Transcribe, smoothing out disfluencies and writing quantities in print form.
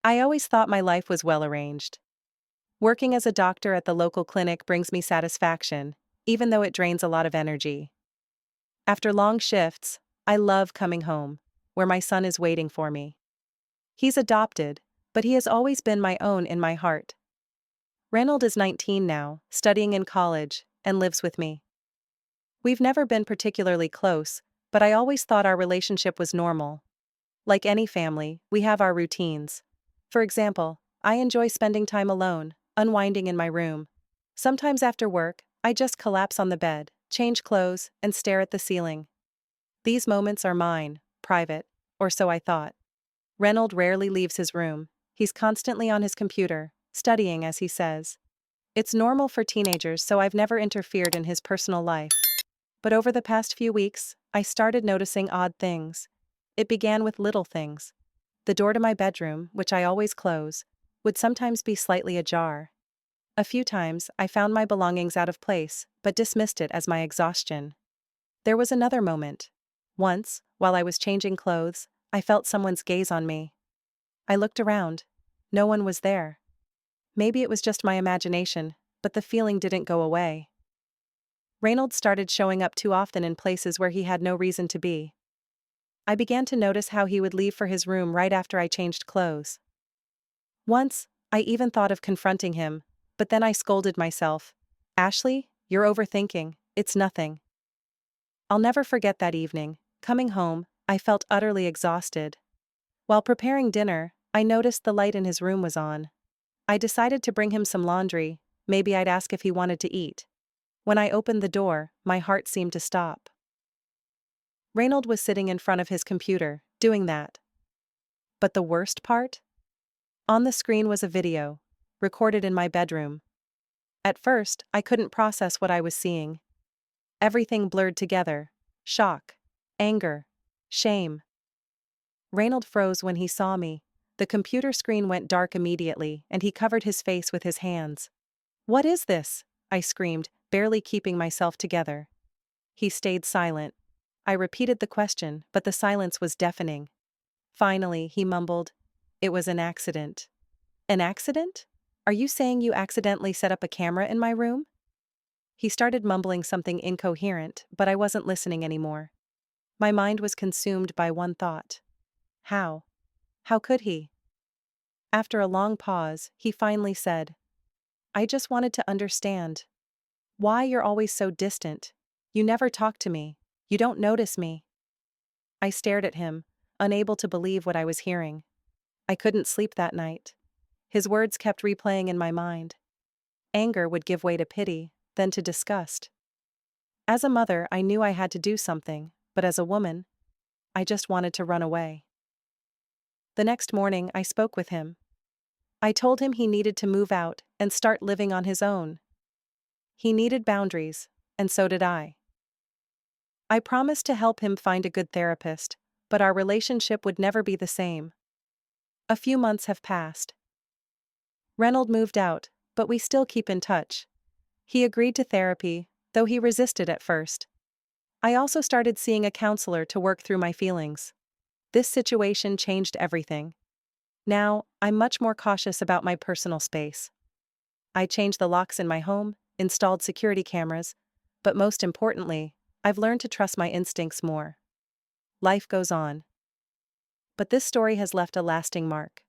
I always thought my life was well arranged. Working as a doctor at the local clinic brings me satisfaction, even though it drains a lot of energy. After long shifts, I love coming home, where my son is waiting for me. He's adopted, but he has always been my own in my heart. Reynold is 19 now, studying in college, and lives with me. We've never been particularly close, but I always thought our relationship was normal. Like any family, we have our routines. For example, I enjoy spending time alone, unwinding in my room. Sometimes after work, I just collapse on the bed, change clothes, and stare at the ceiling. These moments are mine, private, or so I thought. Reynold rarely leaves his room. He's constantly on his computer, studying as he says. It's normal for teenagers, so I've never interfered in his personal life. But over the past few weeks, I started noticing odd things. It began with little things. The door to my bedroom, which I always close, would sometimes be slightly ajar. A few times, I found my belongings out of place, but dismissed it as my exhaustion. There was another moment. Once, while I was changing clothes, I felt someone's gaze on me. I looked around. No one was there. Maybe it was just my imagination, but the feeling didn't go away. Reynold started showing up too often in places where he had no reason to be. I began to notice how he would leave for his room right after I changed clothes. Once, I even thought of confronting him, but then I scolded myself. Ashley, you're overthinking, it's nothing. I'll never forget that evening. Coming home, I felt utterly exhausted. While preparing dinner, I noticed the light in his room was on. I decided to bring him some laundry, maybe I'd ask if he wanted to eat. When I opened the door, my heart seemed to stop. Reynold was sitting in front of his computer, doing that. But the worst part? On the screen was a video, recorded in my bedroom. At first, I couldn't process what I was seeing. Everything blurred together: shock, anger, shame. Reynold froze when he saw me. The computer screen went dark immediately, and he covered his face with his hands. "What is this?" I screamed, barely keeping myself together. He stayed silent. I repeated the question, but the silence was deafening. Finally, he mumbled, "It was an accident." "An accident? Are you saying you accidentally set up a camera in my room?" He started mumbling something incoherent, but I wasn't listening anymore. My mind was consumed by one thought. How? How could he? After a long pause, he finally said, "I just wanted to understand. Why you're always so distant. You never talk to me. You don't notice me." I stared at him, unable to believe what I was hearing. I couldn't sleep that night. His words kept replaying in my mind. Anger would give way to pity, then to disgust. As a mother, I knew I had to do something, but as a woman, I just wanted to run away. The next morning, I spoke with him. I told him he needed to move out and start living on his own. He needed boundaries, and so did I. I promised to help him find a good therapist, but our relationship would never be the same. A few months have passed. Reynold moved out, but we still keep in touch. He agreed to therapy, though he resisted at first. I also started seeing a counselor to work through my feelings. This situation changed everything. Now, I'm much more cautious about my personal space. I changed the locks in my home, installed security cameras, but most importantly, I've learned to trust my instincts more. Life goes on. But this story has left a lasting mark.